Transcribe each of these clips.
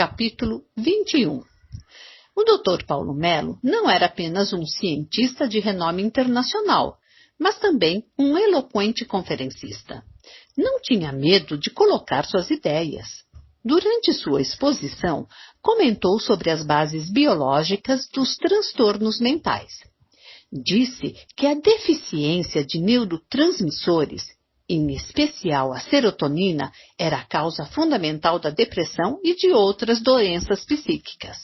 capítulo 21. O Dr. Paulo Melo não era apenas um cientista de renome internacional, mas também um eloquente conferencista. Não tinha medo de colocar suas ideias. Durante sua exposição, comentou sobre as bases biológicas dos transtornos mentais. Disse que a deficiência de neurotransmissores, em especial a serotonina, era a causa fundamental da depressão e de outras doenças psíquicas.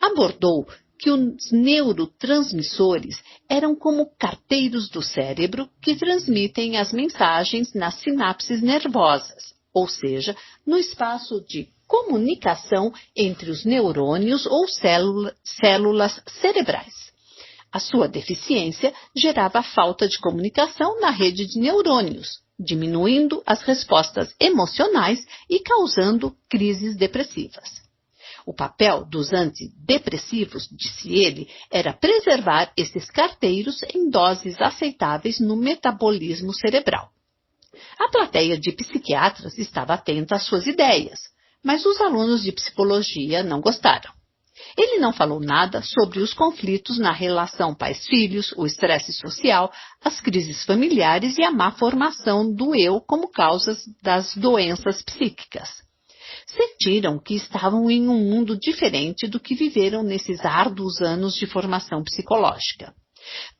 Abordou que os neurotransmissores eram como carteiros do cérebro que transmitem as mensagens nas sinapses nervosas, ou seja, no espaço de comunicação entre os neurônios ou células cerebrais. A sua deficiência gerava falta de comunicação na rede de neurônios, diminuindo as respostas emocionais e causando crises depressivas. O papel dos antidepressivos, disse ele, era preservar esses carteiros em doses aceitáveis no metabolismo cerebral. A plateia de psiquiatras estava atenta às suas ideias, mas os alunos de psicologia não gostaram. Ele não falou nada sobre os conflitos na relação pais-filhos, o estresse social, as crises familiares e a má formação do eu como causas das doenças psíquicas. Sentiram que estavam em um mundo diferente do que viveram nesses árduos anos de formação psicológica.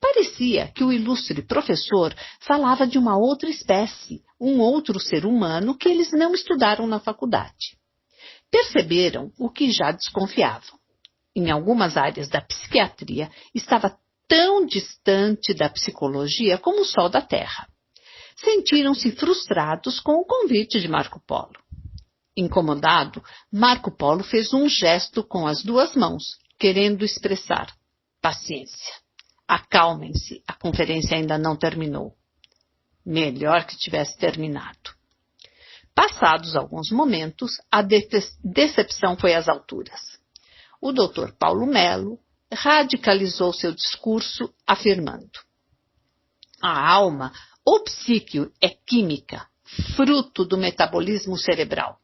Parecia que o ilustre professor falava de uma outra espécie, um outro ser humano que eles não estudaram na faculdade. Perceberam o que já desconfiavam. Em algumas áreas da psiquiatria, estava tão distante da psicologia como o sol da Terra. Sentiram-se frustrados com o convite de Marco Polo. Incomodado, Marco Polo fez um gesto com as duas mãos, querendo expressar: paciência, acalmem-se, a conferência ainda não terminou. Melhor que tivesse terminado. Passados alguns momentos, a decepção foi às alturas. O Dr. Paulo Melo radicalizou seu discurso afirmando: a alma ou psíquio é química, fruto do metabolismo cerebral.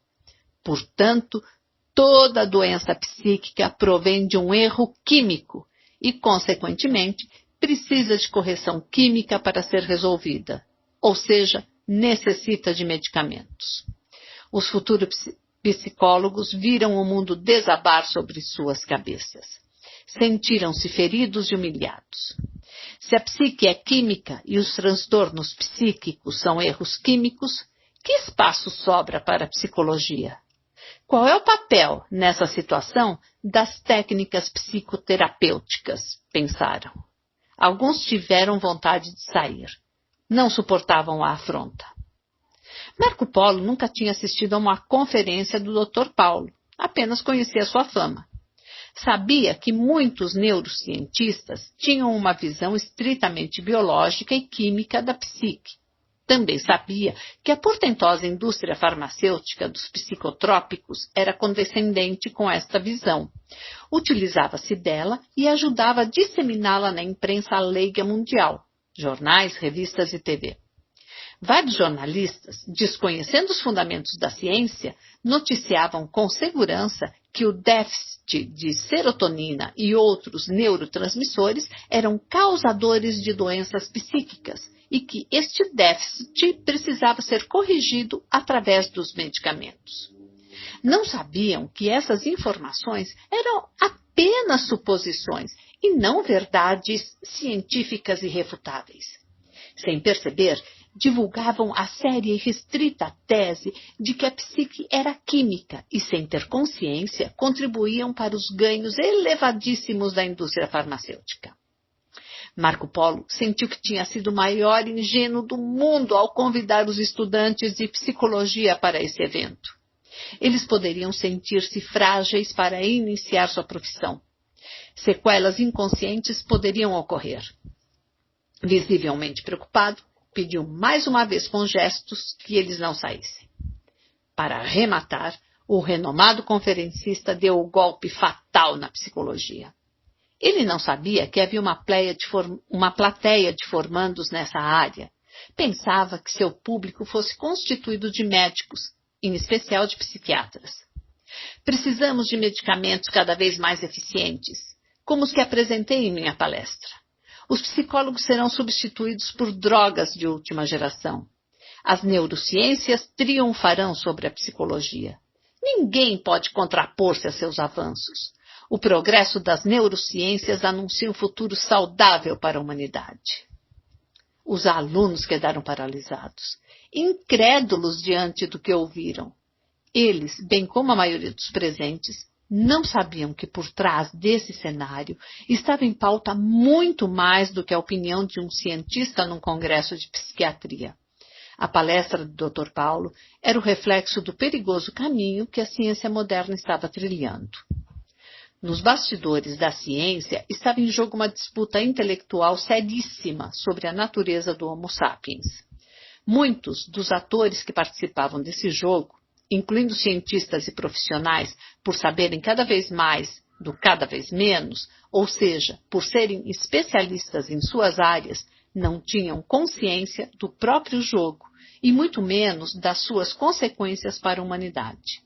Portanto, toda doença psíquica provém de um erro químico e, consequentemente, precisa de correção química para ser resolvida, ou seja, necessita de medicamentos. Os futuros psicólogos viram o mundo desabar sobre suas cabeças. Sentiram-se feridos e humilhados. Se a psique é química e os transtornos psíquicos são erros químicos, que espaço sobra para a psicologia? Qual é o papel, nessa situação, das técnicas psicoterapêuticas? Pensaram. Alguns tiveram vontade de sair. Não suportavam a afronta. Marco Polo nunca tinha assistido a uma conferência do Dr. Paulo, apenas conhecia sua fama. Sabia que muitos neurocientistas tinham uma visão estritamente biológica e química da psique. Também sabia que a portentosa indústria farmacêutica dos psicotrópicos era condescendente com esta visão. Utilizava-se dela e ajudava a disseminá-la na imprensa leiga mundial, jornais, revistas e TV. Vários jornalistas, desconhecendo os fundamentos da ciência, noticiavam com segurança que o déficit de serotonina e outros neurotransmissores eram causadores de doenças psíquicas e que este déficit precisava ser corrigido através dos medicamentos. Não sabiam que essas informações eram apenas suposições e não verdades científicas irrefutáveis. Sem perceber, divulgavam a séria e restrita tese de que a psique era química e, sem ter consciência, contribuíam para os ganhos elevadíssimos da indústria farmacêutica. Marco Polo sentiu que tinha sido o maior ingênuo do mundo ao convidar os estudantes de psicologia para esse evento. Eles poderiam sentir-se frágeis para iniciar sua profissão. Sequelas inconscientes poderiam ocorrer. Visivelmente preocupado, pediu mais uma vez com gestos que eles não saíssem. Para arrematar, o renomado conferencista deu o golpe fatal na psicologia. Ele não sabia que havia uma plateia de formandos nessa área. Pensava que seu público fosse constituído de médicos, em especial de psiquiatras. Precisamos de medicamentos cada vez mais eficientes, como os que apresentei em minha palestra. Os psicólogos serão substituídos por drogas de última geração. As neurociências triunfarão sobre a psicologia. Ninguém pode contrapor-se a seus avanços. O progresso das neurociências anuncia um futuro saudável para a humanidade. Os alunos quedaram paralisados, incrédulos diante do que ouviram. Eles, bem como a maioria dos presentes, não sabiam que por trás desse cenário estava em pauta muito mais do que a opinião de um cientista num congresso de psiquiatria. A palestra do Dr. Paulo era o reflexo do perigoso caminho que a ciência moderna estava trilhando. Nos bastidores da ciência estava em jogo uma disputa intelectual seríssima sobre a natureza do Homo sapiens. Muitos dos atores que participavam desse jogo, incluindo cientistas e profissionais, por saberem cada vez mais do cada vez menos, ou seja, por serem especialistas em suas áreas, não tinham consciência do próprio jogo e muito menos das suas consequências para a humanidade.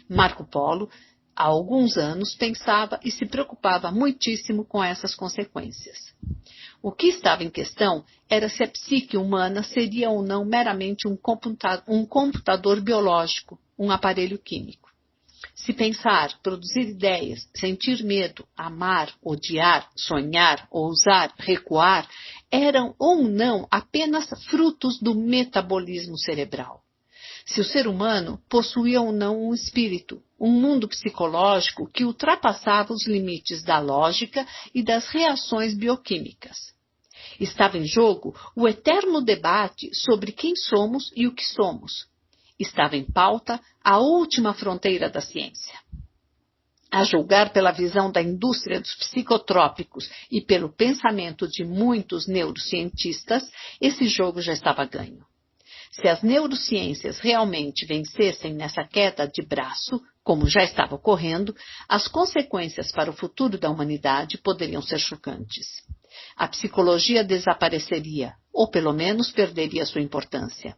Marco Polo, há alguns anos, pensava e se preocupava muitíssimo com essas consequências. O que estava em questão era se a psique humana seria ou não meramente um computador biológico, um aparelho químico. Se pensar, produzir ideias, sentir medo, amar, odiar, sonhar, ousar, recuar, eram ou não apenas frutos do metabolismo cerebral. Se o ser humano possuía ou não um espírito, um mundo psicológico que ultrapassava os limites da lógica e das reações bioquímicas. Estava em jogo o eterno debate sobre quem somos e o que somos. Estava em pauta a última fronteira da ciência. A julgar pela visão da indústria dos psicotrópicos e pelo pensamento de muitos neurocientistas, esse jogo já estava ganho. Se as neurociências realmente vencessem nessa queda de braço, como já estava ocorrendo, as consequências para o futuro da humanidade poderiam ser chocantes. A psicologia desapareceria, ou pelo menos perderia sua importância.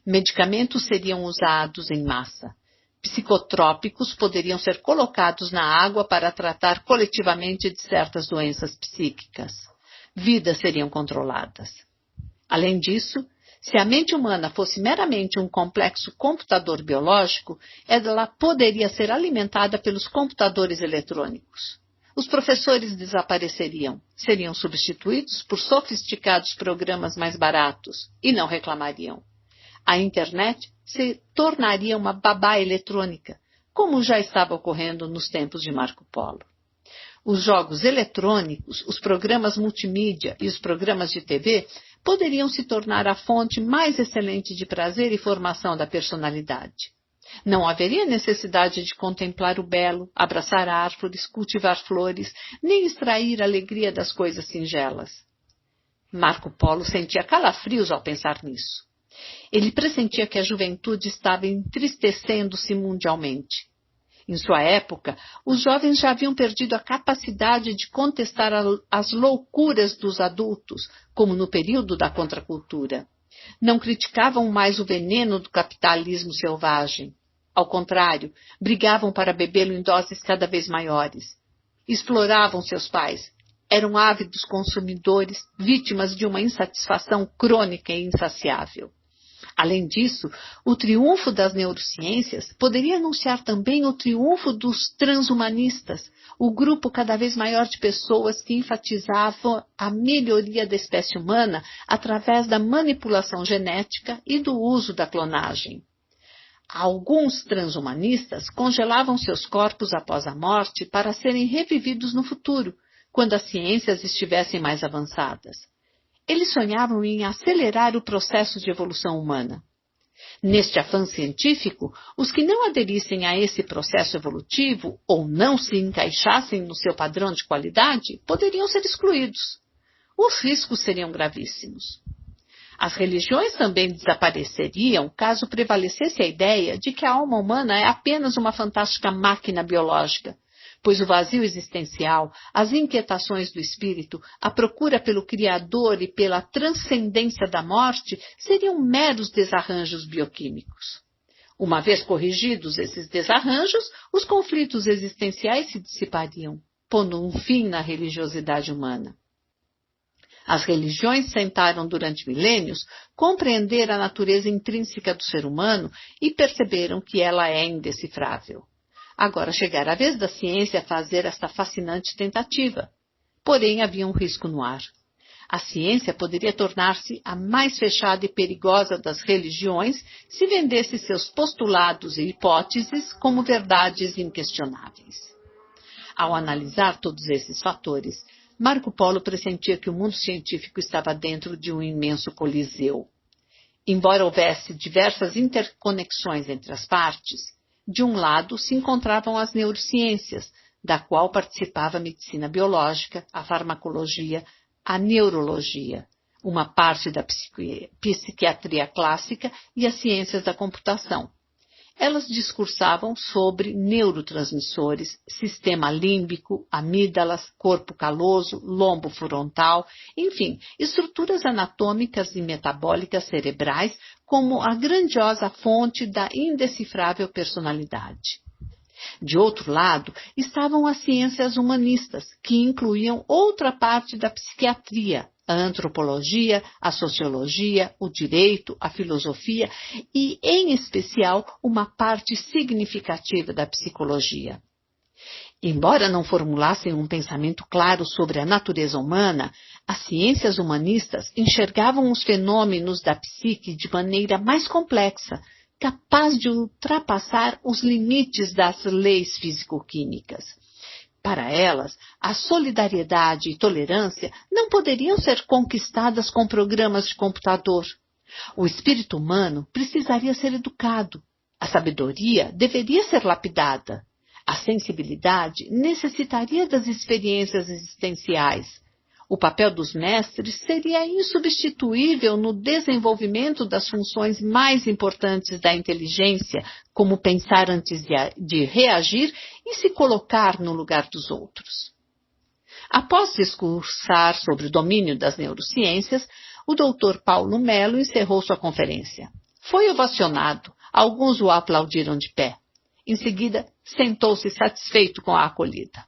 Medicamentos seriam usados em massa. Psicotrópicos poderiam ser colocados na água para tratar coletivamente de certas doenças psíquicas. Vidas seriam controladas. Além disso, se a mente humana fosse meramente um complexo computador biológico, ela poderia ser alimentada pelos computadores eletrônicos. Os professores desapareceriam, seriam substituídos por sofisticados programas mais baratos e não reclamariam. A internet se tornaria uma babá eletrônica, como já estava ocorrendo nos tempos de Marco Polo. Os jogos eletrônicos, os programas multimídia e os programas de TV poderiam se tornar a fonte mais excelente de prazer e formação da personalidade. Não haveria necessidade de contemplar o belo, abraçar árvores, cultivar flores, nem extrair a alegria das coisas singelas. Marco Polo sentia calafrios ao pensar nisso. Ele pressentia que a juventude estava entristecendo-se mundialmente. Em sua época, os jovens já haviam perdido a capacidade de contestar as loucuras dos adultos, como no período da contracultura. Não criticavam mais o veneno do capitalismo selvagem. Ao contrário, brigavam para bebê-lo em doses cada vez maiores. Exploravam seus pais. Eram ávidos consumidores, vítimas de uma insatisfação crônica e insaciável. Além disso, o triunfo das neurociências poderia anunciar também o triunfo dos transhumanistas, o grupo cada vez maior de pessoas que enfatizavam a melhoria da espécie humana através da manipulação genética e do uso da clonagem. Alguns transhumanistas congelavam seus corpos após a morte para serem revividos no futuro, quando as ciências estivessem mais avançadas. Eles sonhavam em acelerar o processo de evolução humana. Neste afã científico, os que não aderissem a esse processo evolutivo ou não se encaixassem no seu padrão de qualidade poderiam ser excluídos. Os riscos seriam gravíssimos. As religiões também desapareceriam caso prevalecesse a ideia de que a alma humana é apenas uma fantástica máquina biológica, pois o vazio existencial, as inquietações do espírito, a procura pelo Criador e pela transcendência da morte seriam meros desarranjos bioquímicos. Uma vez corrigidos esses desarranjos, os conflitos existenciais se dissipariam, pondo um fim na religiosidade humana. As religiões tentaram durante milênios compreender a natureza intrínseca do ser humano e perceberam que ela é indecifrável. Agora chegara a vez da ciência fazer esta fascinante tentativa. Porém, havia um risco no ar. A ciência poderia tornar-se a mais fechada e perigosa das religiões se vendesse seus postulados e hipóteses como verdades inquestionáveis. Ao analisar todos esses fatores, Marco Polo pressentia que o mundo científico estava dentro de um imenso coliseu. Embora houvesse diversas interconexões entre as partes, de um lado se encontravam as neurociências, da qual participava a medicina biológica, a farmacologia, a neurologia, uma parte da psiquiatria clássica e as ciências da computação. Elas discursavam sobre neurotransmissores, sistema límbico, amígdalas, corpo caloso, lombo frontal, enfim, estruturas anatômicas e metabólicas cerebrais como a grandiosa fonte da indecifrável personalidade. De outro lado, estavam as ciências humanistas, que incluíam outra parte da psiquiatria, a antropologia, a sociologia, o direito, a filosofia e, em especial, uma parte significativa da psicologia. Embora não formulassem um pensamento claro sobre a natureza humana, as ciências humanistas enxergavam os fenômenos da psique de maneira mais complexa, capaz de ultrapassar os limites das leis físico-químicas. Para elas, a solidariedade e tolerância não poderiam ser conquistadas com programas de computador. O espírito humano precisaria ser educado. A sabedoria deveria ser lapidada. A sensibilidade necessitaria das experiências existenciais. O papel dos mestres seria insubstituível no desenvolvimento das funções mais importantes da inteligência, como pensar antes de reagir e se colocar no lugar dos outros. Após discursar sobre o domínio das neurociências, o Dr. Paulo Melo encerrou sua conferência. Foi ovacionado, alguns o aplaudiram de pé. Em seguida, sentou-se satisfeito com a acolhida.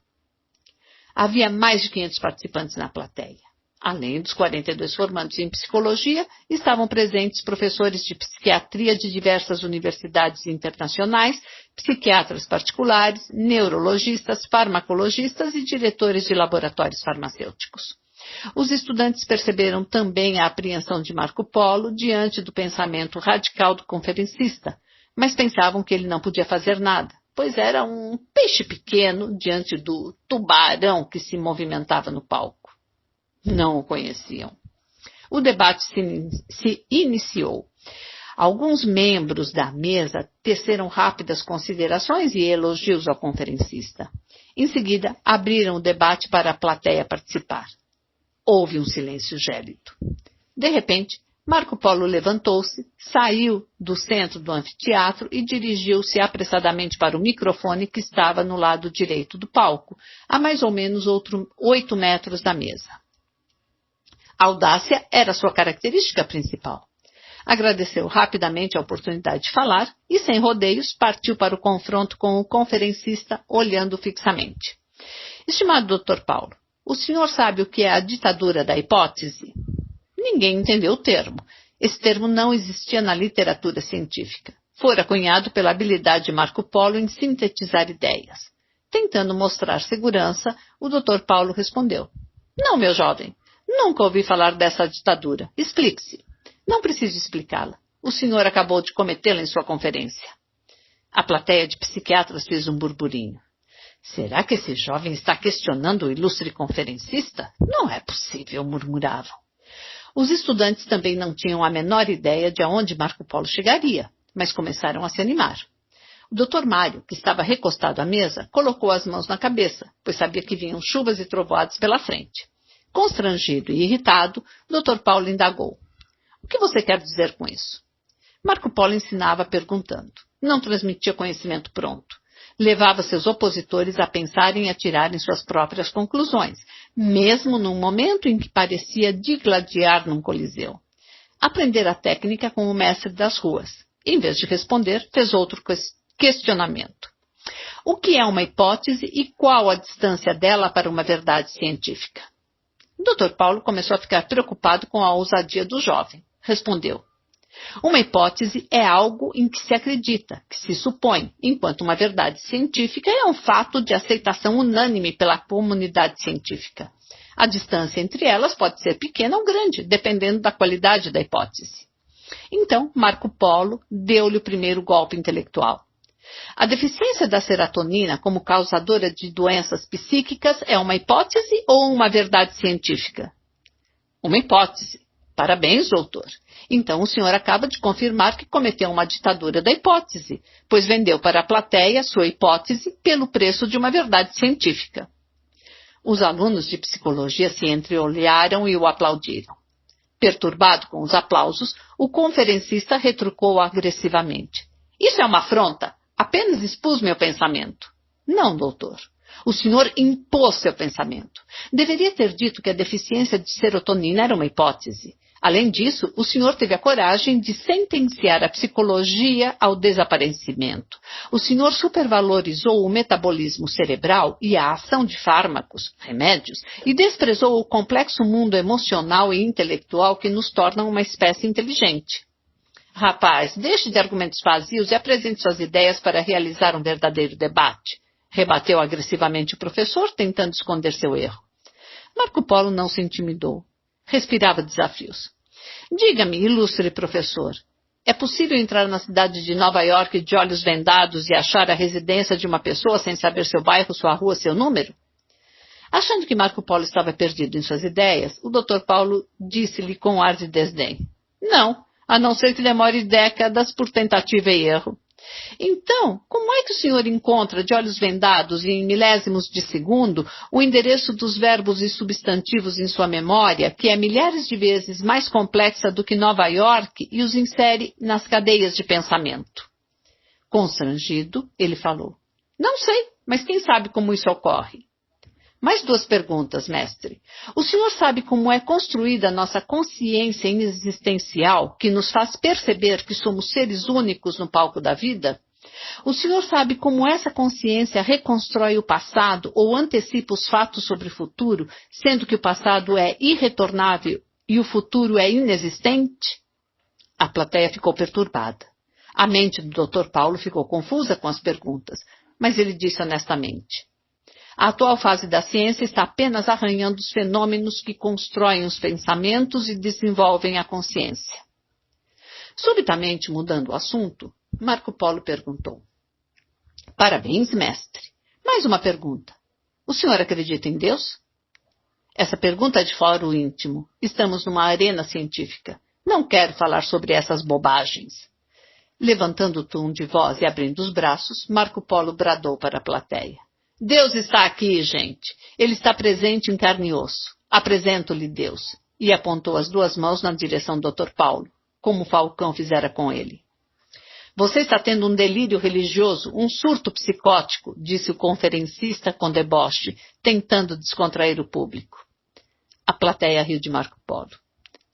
Havia mais de 500 participantes na plateia. Além dos 42 formandos em psicologia, estavam presentes professores de psiquiatria de diversas universidades internacionais, psiquiatras particulares, neurologistas, farmacologistas e diretores de laboratórios farmacêuticos. Os estudantes perceberam também a apreensão de Marco Polo diante do pensamento radical do conferencista, mas pensavam que ele não podia fazer nada, pois era um peixe pequeno diante do tubarão que se movimentava no palco. Não o conheciam. O debate se iniciou. Alguns membros da mesa teceram rápidas considerações e elogios ao conferencista. Em seguida, abriram o debate para a plateia participar. Houve um silêncio gélido. De repente, Marco Polo levantou-se, saiu do centro do anfiteatro e dirigiu-se apressadamente para o microfone que estava no lado direito do palco, a mais ou menos 8 metros da mesa. A audácia era sua característica principal. Agradeceu rapidamente a oportunidade de falar e, sem rodeios, partiu para o confronto com o conferencista, olhando fixamente. Estimado Dr. Paulo, o senhor sabe o que é a ditadura da hipótese? Ninguém entendeu o termo. Esse termo não existia na literatura científica. Fora cunhado pela habilidade de Marco Polo em sintetizar ideias. Tentando mostrar segurança, o Dr. Paulo respondeu. Não, meu jovem, nunca ouvi falar dessa ditadura. Explique-se. Não preciso explicá-la. O senhor acabou de cometê-la em sua conferência. A plateia de psiquiatras fez um burburinho. Será que esse jovem está questionando o ilustre conferencista? Não é possível, murmuravam. Os estudantes também não tinham a menor ideia de aonde Marco Polo chegaria, mas começaram a se animar. O Dr. Mário, que estava recostado à mesa, colocou as mãos na cabeça, pois sabia que vinham chuvas e trovoadas pela frente. Constrangido e irritado, o Dr. Paulo indagou. O que você quer dizer com isso? Marco Polo ensinava perguntando. Não transmitia conhecimento pronto. Levava seus opositores a pensarem e a tirarem suas próprias conclusões, mesmo num momento em que parecia digladiar num coliseu. Aprender a técnica com o mestre das ruas. Em vez de responder, fez outro questionamento. O que é uma hipótese e qual a distância dela para uma verdade científica? O Dr. Paulo começou a ficar preocupado com a ousadia do jovem. Respondeu: uma hipótese é algo em que se acredita, que se supõe, enquanto uma verdade científica é um fato de aceitação unânime pela comunidade científica. A distância entre elas pode ser pequena ou grande, dependendo da qualidade da hipótese. Então, Marco Polo deu-lhe o primeiro golpe intelectual. A deficiência da serotonina como causadora de doenças psíquicas é uma hipótese ou uma verdade científica? Uma hipótese. Parabéns, doutor. Então o senhor acaba de confirmar que cometeu uma ditadura da hipótese, pois vendeu para a plateia sua hipótese pelo preço de uma verdade científica. Os alunos de psicologia se entreolharam e o aplaudiram. Perturbado com os aplausos, o conferencista retrucou agressivamente: isso é uma afronta. Apenas expus meu pensamento. Não, doutor. O senhor impôs seu pensamento. Deveria ter dito que a deficiência de serotonina era uma hipótese. Além disso, o senhor teve a coragem de sentenciar a psicologia ao desaparecimento. O senhor supervalorizou o metabolismo cerebral e a ação de fármacos, remédios, e desprezou o complexo mundo emocional e intelectual que nos tornam uma espécie inteligente. Rapaz, deixe de argumentos vazios e apresente suas ideias para realizar um verdadeiro debate, rebateu agressivamente o professor, tentando esconder seu erro. Marco Polo não se intimidou. Respirava desafios. Diga-me, ilustre professor, é possível entrar na cidade de Nova York de olhos vendados e achar a residência de uma pessoa sem saber seu bairro, sua rua, seu número? Achando que Marco Polo estava perdido em suas ideias, o Dr. Paulo disse-lhe com um ar de desdém: não, a não ser que demore décadas por tentativa e erro. Então, como é que o senhor encontra de olhos vendados e em milésimos de segundo o endereço dos verbos e substantivos em sua memória, que é milhares de vezes mais complexa do que Nova York, e os insere nas cadeias de pensamento? Constrangido, ele falou: não sei, mas quem sabe como isso ocorre? Mais duas perguntas, mestre. O senhor sabe como é construída a nossa consciência existencial, que nos faz perceber que somos seres únicos no palco da vida? O senhor sabe como essa consciência reconstrói o passado ou antecipa os fatos sobre o futuro, sendo que o passado é irretornável e o futuro é inexistente? A plateia ficou perturbada. A mente do Dr. Paulo ficou confusa com as perguntas, mas ele disse honestamente: a atual fase da ciência está apenas arranhando os fenômenos que constroem os pensamentos e desenvolvem a consciência. Subitamente, mudando o assunto, Marco Polo perguntou: parabéns, mestre. Mais uma pergunta. O senhor acredita em Deus? Essa pergunta é de fórum íntimo. Estamos numa arena científica. Não quero falar sobre essas bobagens. Levantando o tom de voz e abrindo os braços, Marco Polo bradou para a plateia: Deus está aqui, gente. Ele está presente em carne e osso. Apresento-lhe Deus. E apontou as duas mãos na direção do Dr. Paulo, como o Falcão fizera com ele. Você está tendo um delírio religioso, um surto psicótico, disse o conferencista com deboche, tentando descontrair o público. A plateia riu de Marco Polo.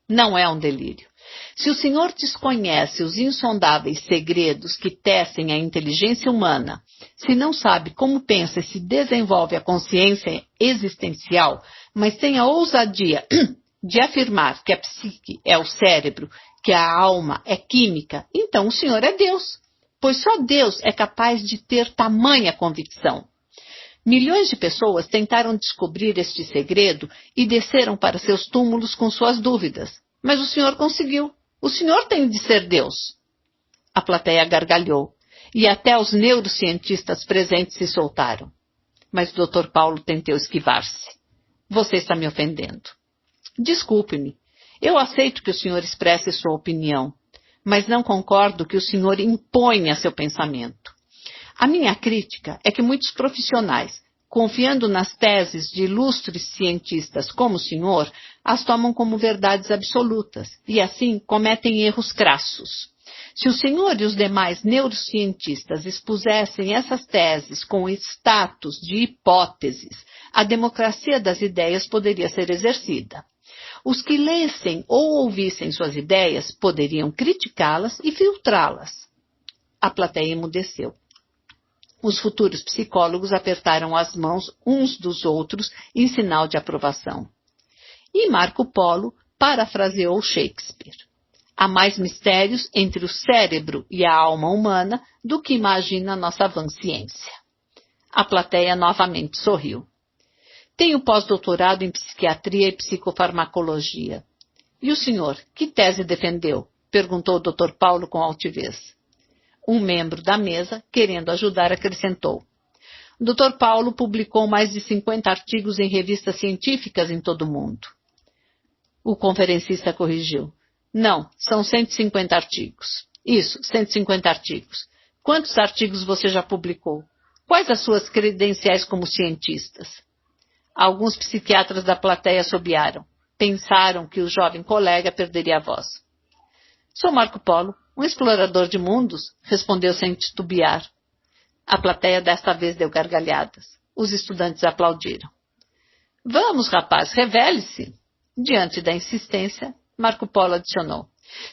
Não é um delírio. Se o senhor desconhece os insondáveis segredos que tecem a inteligência humana, se não sabe como pensa e se desenvolve a consciência existencial, mas tem a ousadia de afirmar que a psique é o cérebro, que a alma é química, então o senhor é Deus, pois só Deus é capaz de ter tamanha convicção. Milhões de pessoas tentaram descobrir este segredo e desceram para seus túmulos com suas dúvidas. Mas o senhor conseguiu. O senhor tem de ser Deus. A plateia gargalhou, e até os neurocientistas presentes se soltaram. Mas o Dr. Paulo tentou esquivar-se. Você está me ofendendo. Desculpe-me. Eu aceito que o senhor expresse sua opinião, mas não concordo que o senhor imponha seu pensamento. A minha crítica é que muitos profissionais, confiando nas teses de ilustres cientistas como o senhor, as tomam como verdades absolutas e, assim, cometem erros crassos. Se o senhor e os demais neurocientistas expusessem essas teses com status de hipóteses, a democracia das ideias poderia ser exercida. Os que lessem ou ouvissem suas ideias poderiam criticá-las e filtrá-las. A plateia emudeceu. Os futuros psicólogos apertaram as mãos uns dos outros em sinal de aprovação. E Marco Polo parafraseou Shakespeare. Há mais mistérios entre o cérebro e a alma humana do que imagina nossa vã ciência. A plateia novamente sorriu. Tenho pós-doutorado em psiquiatria e psicofarmacologia. E o senhor, que tese defendeu? Perguntou o Dr. Paulo com altivez. Um membro da mesa, querendo ajudar, acrescentou. O Dr. Paulo publicou mais de 50 artigos em revistas científicas em todo o mundo. O conferencista corrigiu. Não, são 150 artigos. Isso, 150 artigos. Quantos artigos você já publicou? Quais as suas credenciais como cientistas? Alguns psiquiatras da plateia assobiaram. Pensaram que o jovem colega perderia a voz. Sou Marco Polo, um explorador de mundos, respondeu sem titubear. A plateia desta vez deu gargalhadas. Os estudantes aplaudiram. Vamos, rapaz, revele-se. Diante da insistência, Marco Polo adicionou.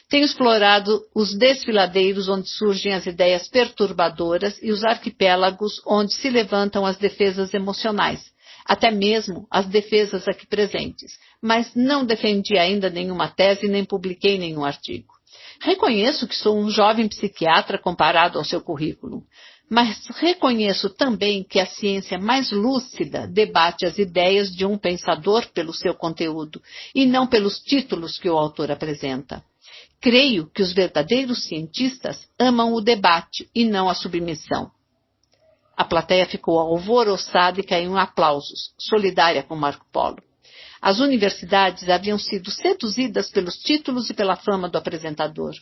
Tenho explorado os desfiladeiros onde surgem as ideias perturbadoras e os arquipélagos onde se levantam as defesas emocionais, até mesmo as defesas aqui presentes, mas não defendi ainda nenhuma tese nem publiquei nenhum artigo. Reconheço que sou um jovem psiquiatra comparado ao seu currículo, mas reconheço também que a ciência mais lúcida debate as ideias de um pensador pelo seu conteúdo e não pelos títulos que o autor apresenta. Creio que os verdadeiros cientistas amam o debate e não a submissão. A plateia ficou alvoroçada e caiu em aplausos, solidária com Marco Polo. As universidades haviam sido seduzidas pelos títulos e pela fama do apresentador.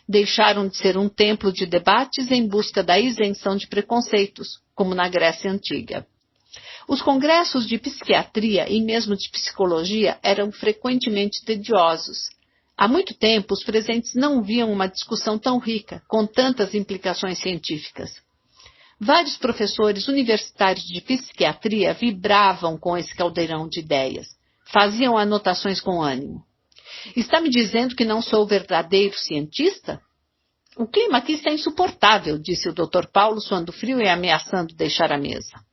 Deixaram de ser um templo de debates em busca da isenção de preconceitos, como na Grécia Antiga. Os congressos de psiquiatria e mesmo de psicologia eram frequentemente tediosos. Há muito tempo, os presentes não viam uma discussão tão rica, com tantas implicações científicas. Vários professores universitários de psiquiatria vibravam com esse caldeirão de ideias. Faziam anotações com ânimo. Está me dizendo que não sou o verdadeiro cientista? O clima aqui está insuportável, disse o Dr. Paulo, suando frio e ameaçando deixar a mesa.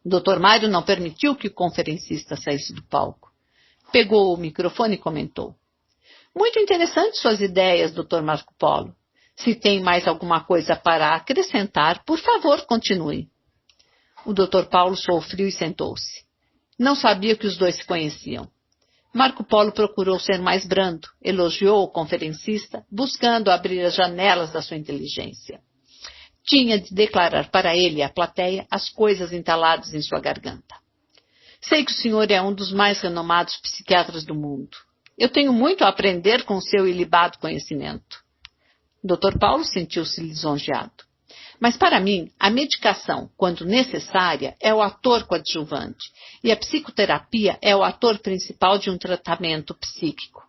O Dr. Mário não permitiu que o conferencista saísse do palco. Pegou o microfone e comentou. Muito interessantes suas ideias, Dr. Marco Polo. Se tem mais alguma coisa para acrescentar, por favor, continue. O Dr. Paulo soou frio e sentou-se. Não sabia que os dois se conheciam. Marco Polo procurou ser mais brando, elogiou o conferencista, buscando abrir as janelas da sua inteligência. Tinha de declarar para ele e à plateia as coisas entaladas em sua garganta. Sei que o senhor é um dos mais renomados psiquiatras do mundo. Eu tenho muito a aprender com o seu ilibado conhecimento. Dr. Paulo sentiu-se lisonjeado. Mas para mim, a medicação, quando necessária, é o ator coadjuvante, e a psicoterapia é o ator principal de um tratamento psíquico.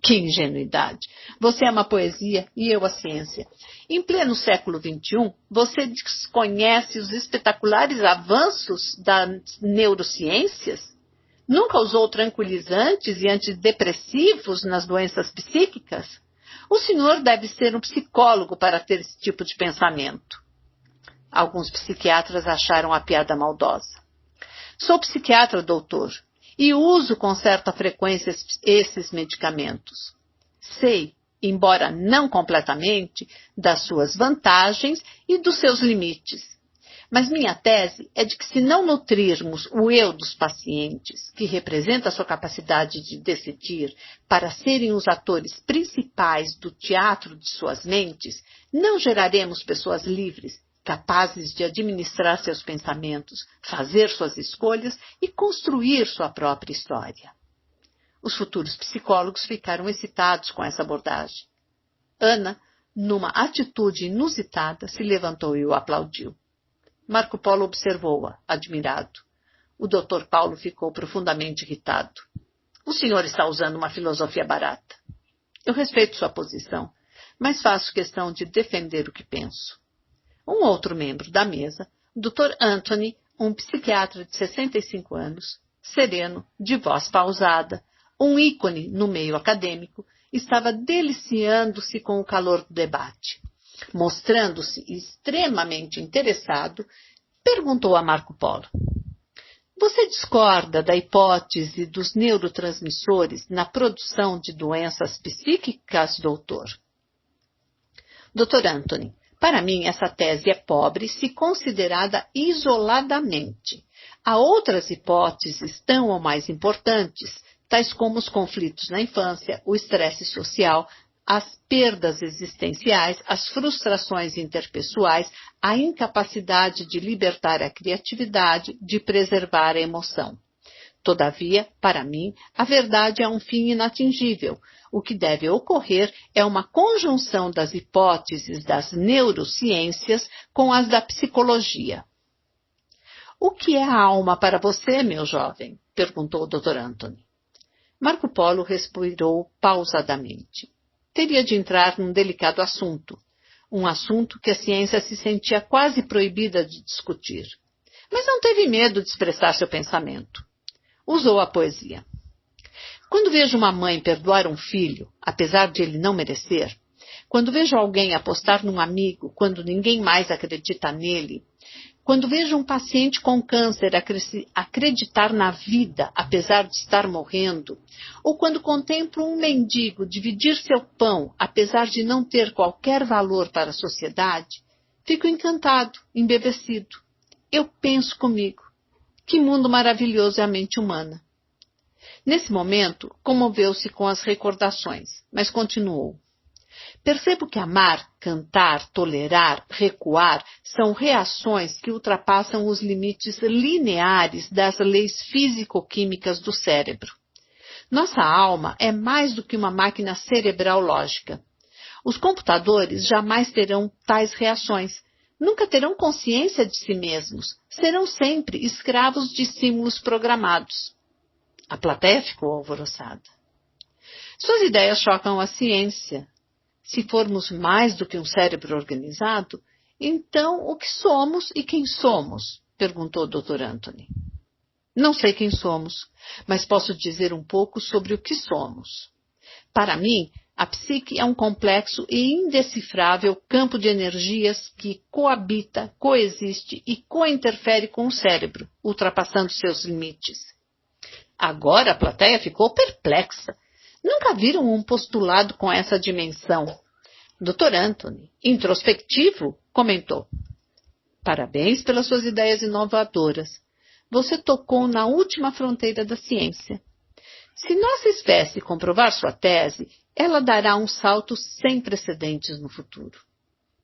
Que ingenuidade! Você é uma poesia e eu a ciência. Em pleno século XXI, você desconhece os espetaculares avanços das neurociências? Nunca usou tranquilizantes e antidepressivos nas doenças psíquicas? O senhor deve ser um psicólogo para ter esse tipo de pensamento. Alguns psiquiatras acharam a piada maldosa. Sou psiquiatra, doutor, e uso com certa frequência esses medicamentos. Sei, embora não completamente, das suas vantagens e dos seus limites. Mas minha tese é de que se não nutrirmos o eu dos pacientes, que representa a sua capacidade de decidir, para serem os atores principais do teatro de suas mentes, não geraremos pessoas livres, capazes de administrar seus pensamentos, fazer suas escolhas e construir sua própria história. Os futuros psicólogos ficaram excitados com essa abordagem. Ana, numa atitude inusitada, se levantou e o aplaudiu. Marco Polo observou-a, admirado. O Dr. Paulo ficou profundamente irritado. O senhor está usando uma filosofia barata. Eu respeito sua posição, mas faço questão de defender o que penso. Um outro membro da mesa, o Dr. Anthony, um psiquiatra de 65 anos, sereno, de voz pausada, um ícone no meio acadêmico, estava deliciando-se com o calor do debate. Mostrando-se extremamente interessado, perguntou a Marco Polo: Você discorda da hipótese dos neurotransmissores na produção de doenças psíquicas, doutor? Dr. Anthony, para mim essa tese é pobre se considerada isoladamente. Há outras hipóteses tão ou mais importantes, tais como os conflitos na infância, o estresse social, as perdas existenciais, as frustrações interpessoais, a incapacidade de libertar a criatividade, de preservar a emoção. Todavia, para mim, a verdade é um fim inatingível. O que deve ocorrer é uma conjunção das hipóteses das neurociências com as da psicologia. O que é a alma para você, meu jovem? Perguntou o Dr. Anthony. Marco Polo respirou pausadamente. Teria de entrar num delicado assunto, um assunto que a ciência se sentia quase proibida de discutir. Mas não teve medo de expressar seu pensamento. Usou a poesia. Quando vejo uma mãe perdoar um filho, apesar de ele não merecer, quando vejo alguém apostar num amigo quando ninguém mais acredita nele, quando vejo um paciente com câncer acreditar na vida apesar de estar morrendo, ou quando contemplo um mendigo dividir seu pão apesar de não ter qualquer valor para a sociedade, fico encantado, embevecido. Eu penso comigo, que mundo maravilhoso é a mente humana. Nesse momento, comoveu-se com as recordações, mas continuou. Percebo que amar, cantar, tolerar, recuar são reações que ultrapassam os limites lineares das leis físico-químicas do cérebro. Nossa alma é mais do que uma máquina cerebral lógica. Os computadores jamais terão tais reações, nunca terão consciência de si mesmos, serão sempre escravos de estímulos programados. A plateia ficou alvoroçada. Suas ideias chocam a ciência. Se formos mais do que um cérebro organizado, então o que somos e quem somos? Perguntou o Dr. Anthony. Não sei quem somos, mas posso dizer um pouco sobre o que somos. Para mim, a psique é um complexo e indecifrável campo de energias que coabita, coexiste e cointerfere com o cérebro, ultrapassando seus limites. Agora a plateia ficou perplexa. Nunca viram um postulado com essa dimensão. Dr. Anthony, introspectivo, comentou. Parabéns pelas suas ideias inovadoras. Você tocou na última fronteira da ciência. Se nossa espécie comprovar sua tese, ela dará um salto sem precedentes no futuro.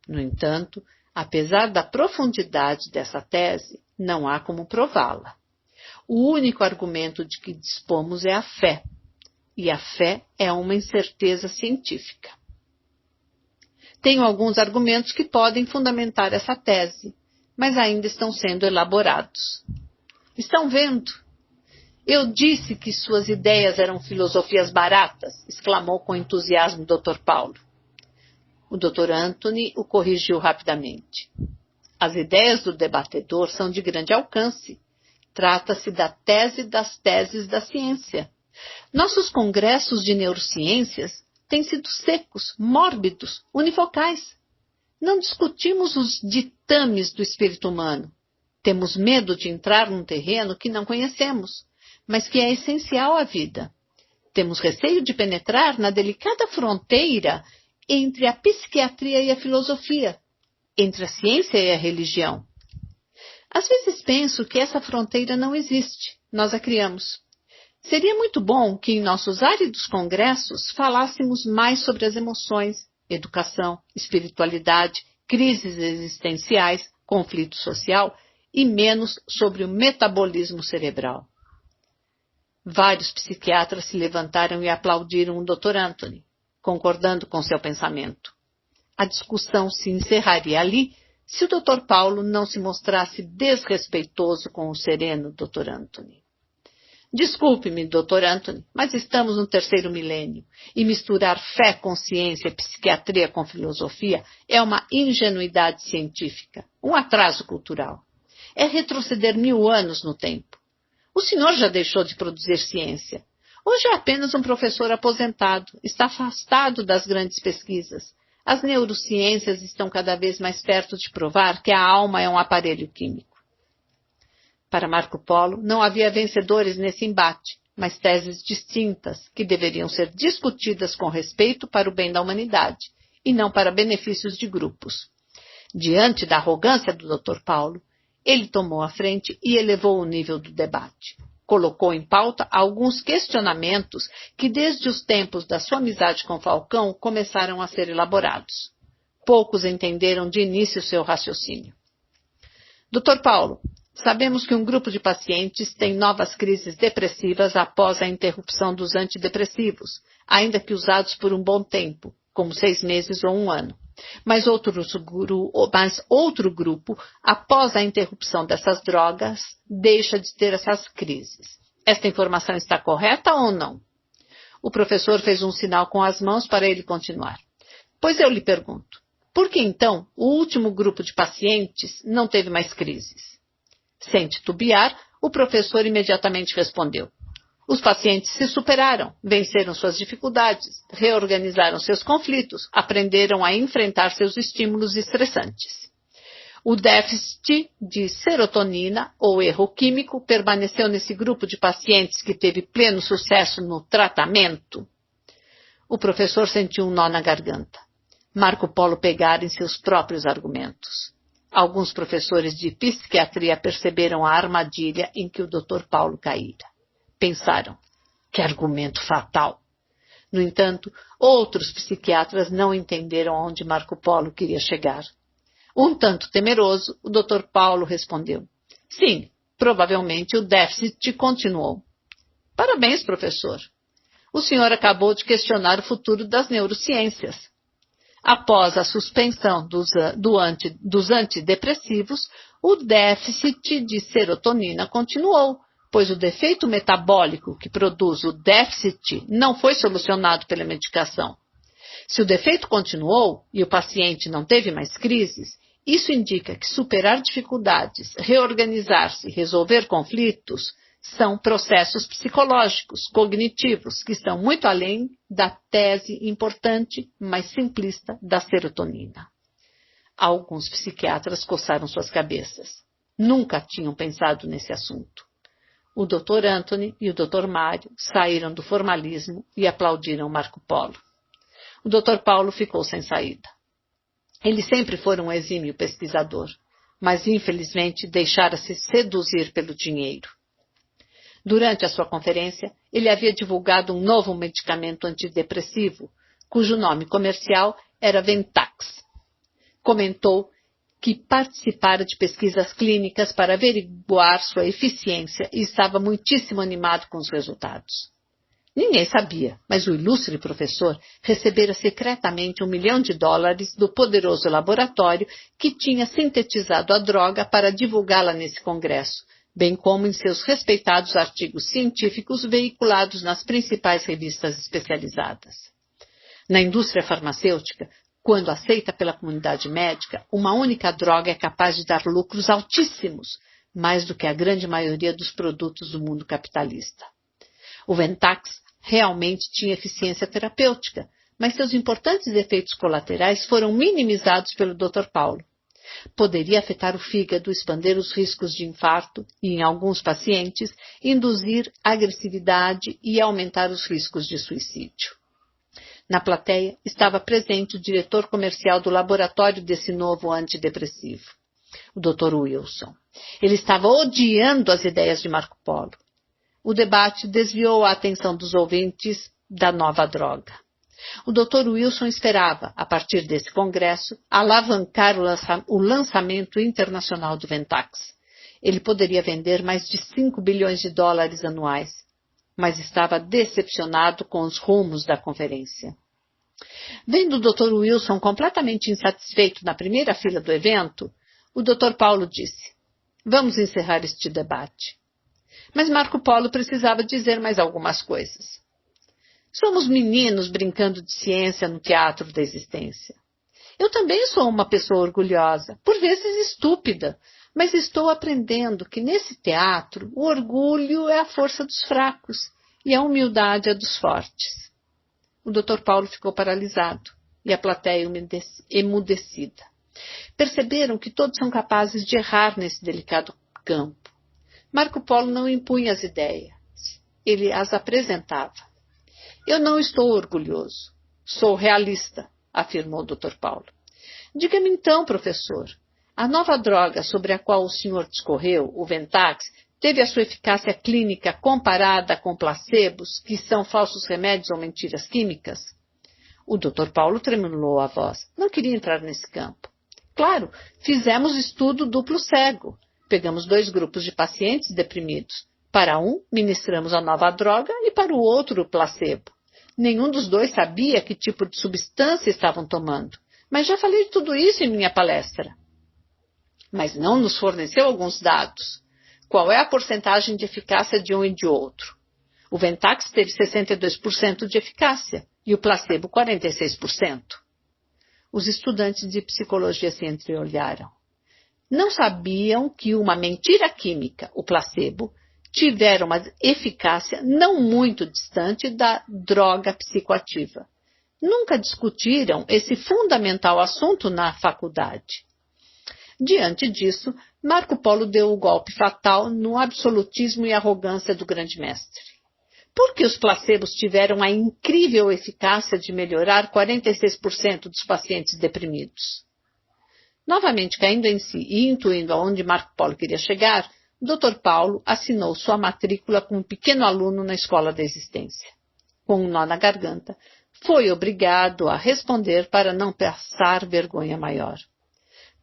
No entanto, apesar da profundidade dessa tese, não há como prová-la. O único argumento de que dispomos é a fé. E a fé é uma incerteza científica. Tenho alguns argumentos que podem fundamentar essa tese, mas ainda estão sendo elaborados. Estão vendo? Eu disse que suas ideias eram filosofias baratas, exclamou com entusiasmo o Dr. Paulo. O Dr. Anthony o corrigiu rapidamente. As ideias do debatedor são de grande alcance. Trata-se da tese das teses da ciência. Nossos congressos de neurociências têm sido secos, mórbidos, unifocais. Não discutimos os ditames do espírito humano. Temos medo de entrar num terreno que não conhecemos, mas que é essencial à vida. Temos receio de penetrar na delicada fronteira entre a psiquiatria e a filosofia, entre a ciência e a religião. Às vezes penso que essa fronteira não existe, nós a criamos. Seria muito bom que em nossos áridos congressos falássemos mais sobre as emoções, educação, espiritualidade, crises existenciais, conflito social e menos sobre o metabolismo cerebral. Vários psiquiatras se levantaram e aplaudiram o Dr. Anthony, concordando com seu pensamento. A discussão se encerraria ali se o Dr. Paulo não se mostrasse desrespeitoso com o sereno Dr. Anthony. Desculpe-me, Dr. Anthony, mas estamos no 3º milênio e misturar fé com ciência e psiquiatria com filosofia é uma ingenuidade científica, um atraso cultural. É retroceder 1000 anos no tempo. O senhor já deixou de produzir ciência. Hoje é apenas um professor aposentado, está afastado das grandes pesquisas. As neurociências estão cada vez mais perto de provar que a alma é um aparelho químico. Para Marco Polo, não havia vencedores nesse embate, mas teses distintas que deveriam ser discutidas com respeito para o bem da humanidade e não para benefícios de grupos. Diante da arrogância do Dr. Paulo, ele tomou a frente e elevou o nível do debate. Colocou em pauta alguns questionamentos que, desde os tempos da sua amizade com Falcão, começaram a ser elaborados. Poucos entenderam de início seu raciocínio. Dr. Paulo, sabemos que um grupo de pacientes tem novas crises depressivas após a interrupção dos antidepressivos, ainda que usados por um bom tempo, como 6 meses ou 1 ano. Mas outro grupo, após a interrupção dessas drogas, deixa de ter essas crises. Esta informação está correta ou não? O professor fez um sinal com as mãos para ele continuar. Pois eu lhe pergunto, por que então o último grupo de pacientes não teve mais crises? Sem titubear, o professor imediatamente respondeu. Os pacientes se superaram, venceram suas dificuldades, reorganizaram seus conflitos, aprenderam a enfrentar seus estímulos estressantes. O déficit de serotonina, ou erro químico, permaneceu nesse grupo de pacientes que teve pleno sucesso no tratamento? O professor sentiu um nó na garganta. Marco Polo pegara em seus próprios argumentos. Alguns professores de psiquiatria perceberam a armadilha em que o Dr. Paulo caíra. Pensaram, que argumento fatal! No entanto, outros psiquiatras não entenderam aonde Marco Polo queria chegar. Um tanto temeroso, o Dr. Paulo respondeu, sim, provavelmente o déficit continuou. Parabéns, professor. O senhor acabou de questionar o futuro das neurociências. Após a suspensão dos antidepressivos, o déficit de serotonina continuou, pois o defeito metabólico que produz o déficit não foi solucionado pela medicação. Se o defeito continuou e o paciente não teve mais crises, isso indica que superar dificuldades, reorganizar-se e resolver conflitos são processos psicológicos, cognitivos, que estão muito além da tese importante, mas simplista, da serotonina. Alguns psiquiatras coçaram suas cabeças. Nunca tinham pensado nesse assunto. O Dr. Anthony e o Dr. Mário saíram do formalismo e aplaudiram Marco Polo. O Dr. Paulo ficou sem saída. Ele sempre foi um exímio pesquisador, mas infelizmente deixara-se seduzir pelo dinheiro. Durante a sua conferência, ele havia divulgado um novo medicamento antidepressivo, cujo nome comercial era Ventax. Comentou que participara de pesquisas clínicas para averiguar sua eficiência e estava muitíssimo animado com os resultados. Ninguém sabia, mas o ilustre professor recebera secretamente $1 milhão do poderoso laboratório que tinha sintetizado a droga para divulgá-la nesse congresso, bem como em seus respeitados artigos científicos veiculados nas principais revistas especializadas. Na indústria farmacêutica, quando aceita pela comunidade médica, uma única droga é capaz de dar lucros altíssimos, mais do que a grande maioria dos produtos do mundo capitalista. O Ventax realmente tinha eficiência terapêutica, mas seus importantes efeitos colaterais foram minimizados pelo Dr. Paulo. Poderia afetar o fígado, expandir os riscos de infarto e, em alguns pacientes, induzir agressividade e aumentar os riscos de suicídio. Na plateia estava presente o diretor comercial do laboratório desse novo antidepressivo, o Dr. Wilson. Ele estava odiando as ideias de Marco Polo. O debate desviou a atenção dos ouvintes da nova droga. O Dr. Wilson esperava, a partir desse congresso, alavancar o lançamento internacional do Ventax. Ele poderia vender mais de $5 bilhões anuais, mas estava decepcionado com os rumos da conferência. Vendo o Dr. Wilson completamente insatisfeito na primeira fila do evento, o Dr. Paulo disse, vamos encerrar este debate. Mas Marco Polo precisava dizer mais algumas coisas. Somos meninos brincando de ciência no teatro da existência. Eu também sou uma pessoa orgulhosa, por vezes estúpida, mas estou aprendendo que nesse teatro o orgulho é a força dos fracos e a humildade é dos fortes. O Dr. Paulo ficou paralisado e a plateia emudecida. Perceberam que todos são capazes de errar nesse delicado campo. Marco Polo não impunha as ideias, ele as apresentava. Eu não estou orgulhoso, sou realista, afirmou o Dr. Paulo. Diga-me então, professor, a nova droga sobre a qual o senhor discorreu, o Ventax, teve a sua eficácia clínica comparada com placebos, que são falsos remédios ou mentiras químicas? O Dr. Paulo tremulou a voz. Não queria entrar nesse campo. Claro, fizemos estudo duplo cego. Pegamos 2 grupos de pacientes deprimidos. Para um, ministramos a nova droga e para o outro, o placebo. Nenhum dos 2 sabia que tipo de substância estavam tomando. Mas já falei de tudo isso em minha palestra. Mas não nos forneceu alguns dados. Qual é a porcentagem de eficácia de um e de outro? O Ventax teve 62% de eficácia e o placebo 46%. Os estudantes de psicologia se entreolharam. Não sabiam que uma mentira química, o placebo, tivera uma eficácia não muito distante da droga psicoativa. Nunca discutiram esse fundamental assunto na faculdade. Diante disso, Marco Polo deu o golpe fatal no absolutismo e arrogância do grande mestre. Por que os placebos tiveram a incrível eficácia de melhorar 46% dos pacientes deprimidos? Novamente caindo em si e intuindo aonde Marco Polo queria chegar, Dr. Paulo assinou sua matrícula como pequeno aluno na Escola da Existência. Com um nó na garganta, foi obrigado a responder para não passar vergonha maior.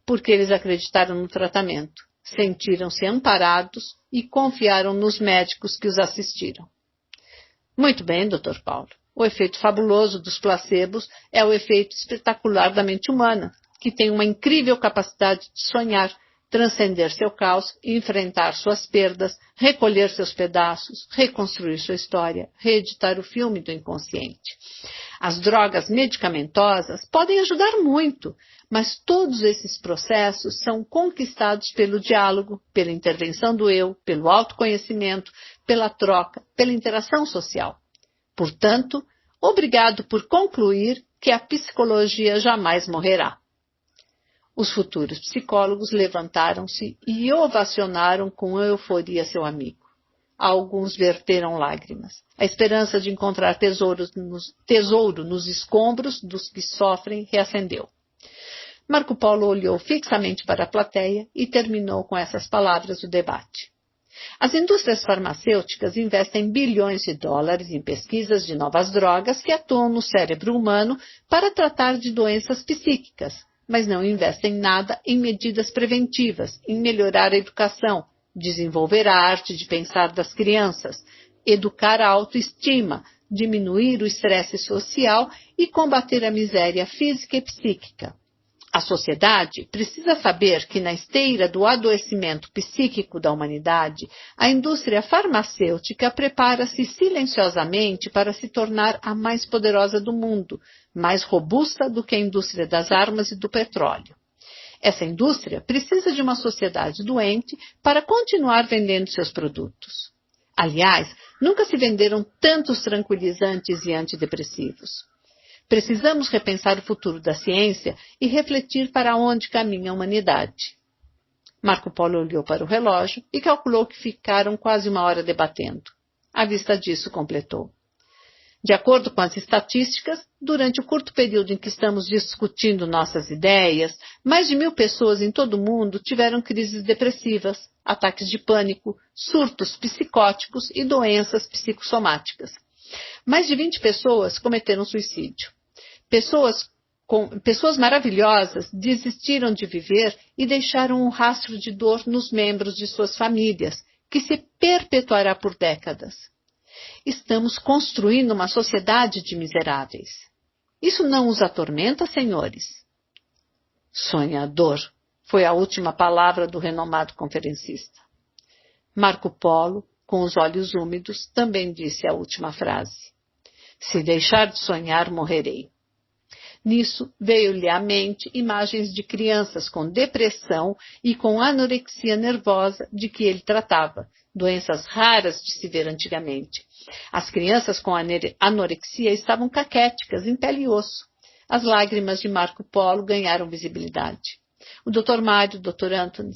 Porque eles acreditaram no tratamento, sentiram-se amparados e confiaram nos médicos que os assistiram. Muito bem, Dr. Paulo. O efeito fabuloso dos placebos é o efeito espetacular da mente humana, que tem uma incrível capacidade de sonhar, transcender seu caos, enfrentar suas perdas, recolher seus pedaços, reconstruir sua história, reeditar o filme do inconsciente. As drogas medicamentosas podem ajudar muito, mas todos esses processos são conquistados pelo diálogo, pela intervenção do eu, pelo autoconhecimento, pela troca, pela interação social. Portanto, obrigado por concluir que a psicologia jamais morrerá. Os futuros psicólogos levantaram-se e ovacionaram com euforia seu amigo. Alguns verteram lágrimas. A esperança de encontrar tesouro nos escombros dos que sofrem reacendeu. Marco Polo olhou fixamente para a plateia e terminou com essas palavras o debate. As indústrias farmacêuticas investem bilhões de dólares em pesquisas de novas drogas que atuam no cérebro humano para tratar de doenças psíquicas, mas não investem nada em medidas preventivas, em melhorar a educação, desenvolver a arte de pensar das crianças, educar a autoestima, diminuir o estresse social e combater a miséria física e psíquica. A sociedade precisa saber que na esteira do adoecimento psíquico da humanidade, a indústria farmacêutica prepara-se silenciosamente para se tornar a mais poderosa do mundo, mais robusta do que a indústria das armas e do petróleo. Essa indústria precisa de uma sociedade doente para continuar vendendo seus produtos. Aliás, nunca se venderam tantos tranquilizantes e antidepressivos. Precisamos repensar o futuro da ciência e refletir para onde caminha a humanidade. Marco Polo olhou para o relógio e calculou que ficaram quase 1 hora debatendo. À vista disso, completou. De acordo com as estatísticas, durante o curto período em que estamos discutindo nossas ideias, mais de 1.000 pessoas em todo o mundo tiveram crises depressivas, ataques de pânico, surtos psicóticos e doenças psicossomáticas. Mais de 20 pessoas cometeram suicídio. Pessoas maravilhosas desistiram de viver e deixaram um rastro de dor nos membros de suas famílias, que se perpetuará por décadas. Estamos construindo uma sociedade de miseráveis. Isso não os atormenta, senhores? Sonhador, foi a última palavra do renomado conferencista. Marco Polo, com os olhos úmidos, também disse a última frase. Se deixar de sonhar, morrerei. Nisso veio-lhe à mente imagens de crianças com depressão e com anorexia nervosa de que ele tratava, doenças raras de se ver antigamente. As crianças com anorexia estavam caquéticas, em pele e osso. As lágrimas de Marco Polo ganharam visibilidade. O Dr. Mário e o Dr. Anthony